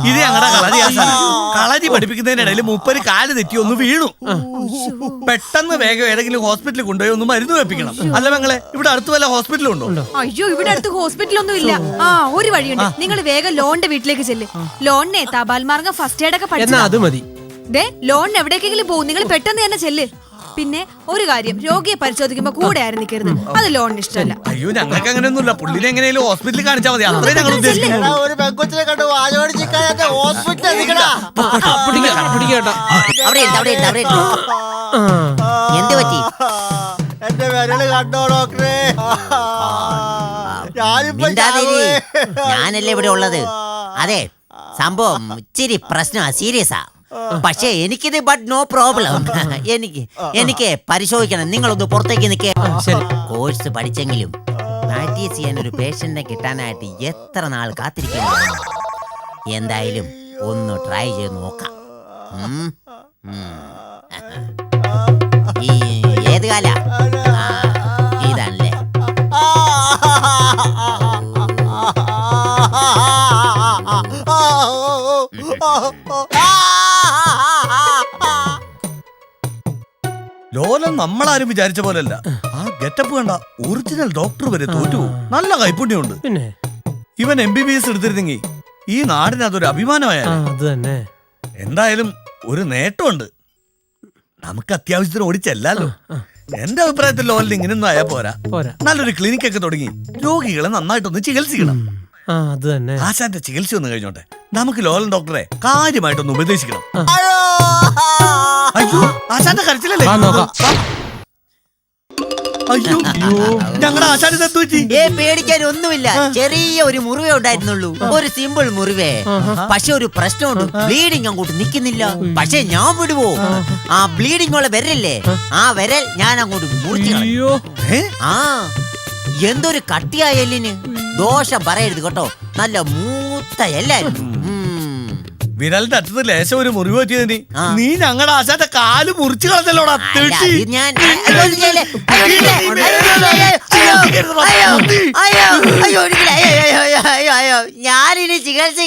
ഇത് ഞങ്ങളുടെ കളരി ആശാന. കളരി പഠിപ്പിക്കുന്നതിനിടയിൽ മൂപ്പര് കാല് തെറ്റി ഒന്ന് വീണു. പെട്ടെന്ന് വേഗം ഏതെങ്കിലും ഹോസ്പിറ്റലിൽ കൊണ്ടുപോയി ഒന്ന് മരുന്ന് വെപ്പിക്കണം. അല്ല മങ്ങളെ, ഇവിടെ അടുത്ത് വല്ല ഹോസ്പിറ്റലും ഉണ്ടോ? അയ്യോ, ഇവിടെ അടുത്ത് ഹോസ്പിറ്റലൊന്നും ഇല്ല. ഒരു വഴിയുണ്ട്. നിങ്ങൾ വേഗം ലോണിന്റെ വീട്ടിലേക്ക് ചെല്ല്. ലോണിനെ തപാൽ മാർഗം ഫസ്റ്റ് എയ്ഡ് ഒക്കെ പഠിച്ചു. ലോണിന് എവിടേക്കെങ്കിലും പോകും. നിങ്ങൾ പെട്ടെന്ന് തന്നെ ചെല്ല്. പിന്നെ ഒരു കാര്യം, രോഗിയെ പരിശോധിക്കുമ്പോ കൂടെ ആരും നിൽക്കരുത്. അത് ലോണിന് ഇഷ്ടമല്ല. അയ്യോ, ഞങ്ങൾക്ക് അങ്ങനെയൊന്നുമില്ല. പുള്ളിനെ എങ്ങനെയും ഹോസ്പിറ്റലിൽ കാണിച്ചാൽ മതി. അത്രേ ഞങ്ങൾ ഉദ്ദേശിക്കുന്നു. എന്ത് പറ്റി? എന്റെ വിരല് കണ്ടോ ഡോക്ടറെ? ഞാനല്ലേ ഇവിടെ ഉള്ളത്. അതെ, സംഭവം ഇച്ചിരി പ്രശ്നമാ, സീരിയസാ. പക്ഷേ എനിക്കിത് ബട്ട് നോ പ്രോബ്ലം. എനിക്ക് പരിശോധിക്കണം. നിങ്ങളൊന്ന് പുറത്തേക്ക് നിൽക്കേ. കോഴ്സ് പഠിച്ചെങ്കിലും പ്രാക്ടീസ് ചെയ്യാൻ ഒരു പേഷ്യന്റിനെ കിട്ടാനായിട്ട് എത്ര നാൾ കാത്തിരിക്കുന്നു. എന്തായാലും ഒന്ന് ട്രൈ ചെയ്ത് നോക്കാം. ഏത് കാല ഇതാണല്ലേ? ലോലം നമ്മളാരും വിചാരിച്ച പോലല്ല. ആ ഗെറ്റപ്പ് കണ്ട ഒറിജിനൽ ഡോക്ടർ വരെ തോറ്റു. നല്ല കൈപ്പുണ്യമുണ്ട്. ഇവൻ MBBS എടുത്തിരുന്നെങ്കിൽ ഈ നാടിന് അതൊരു അഭിമാനമായിരുന്നു. എന്തായാലും ഒരു നേട്ടമുണ്ട്. നമുക്ക് അത്യാവശ്യത്തിന് ഓടിച്ചല്ലോ. എന്റെ അഭിപ്രായത്തിൽ ലോലിന് ഇങ്ങനെയൊന്നും ആയാ പോരാ. നല്ലൊരു ക്ലിനിക് ഒക്കെ തുടങ്ങി രോഗികളെ നന്നായിട്ടൊന്ന് ചികിത്സിക്കണം. ആശാന്റെ ചികിത്സ ഒന്ന് കഴിഞ്ഞോട്ടെ. നമുക്ക് ലോലൻ ഡോക്ടറെ കാര്യമായിട്ടൊന്ന് ഉപദേശിക്കണം. അയ്യോ, ആശാന്റെ കരച്ചിലല്ലേ? അയ്യോ, ഞങ്ങളുടെ ആശാന് എന്ത് പറ്റി? പേടിക്കാൻ ഒന്നുമില്ല. ചെറിയ ഒരു മുറിവേ ഉണ്ടായിരുന്നുള്ളൂ. ഒരു സിമ്പിൾ മുറിവേ. പക്ഷെ ഒരു പ്രശ്നമുണ്ട്. ബ്ലീഡിങ് അങ്ങോട്ട് നിക്കുന്നില്ല. പക്ഷെ ഞാൻ വിടുവോ? ആ ബ്ലീഡിങ് ഉള്ള വിരല്ലേ, ആ വിരൽ ഞാൻ അങ്ങോട്ട് മുറിച്ചു. എന്തൊരു കട്ടിയായ എല്ലിന്. ദോഷം പറയരുത് കേട്ടോ. നല്ല മൂത്ത എല്ലാരും. വിരലിന്റെ അറ്റത്ത് ലേശം ഒരു മുറിവ് പറ്റിയതിന് നീ ഞങ്ങളുടെ ആശാന്റെ കാല് മുറിച്ചു കളഞ്ഞല്ലോടാ. ഞാനിനി ചികിത്സ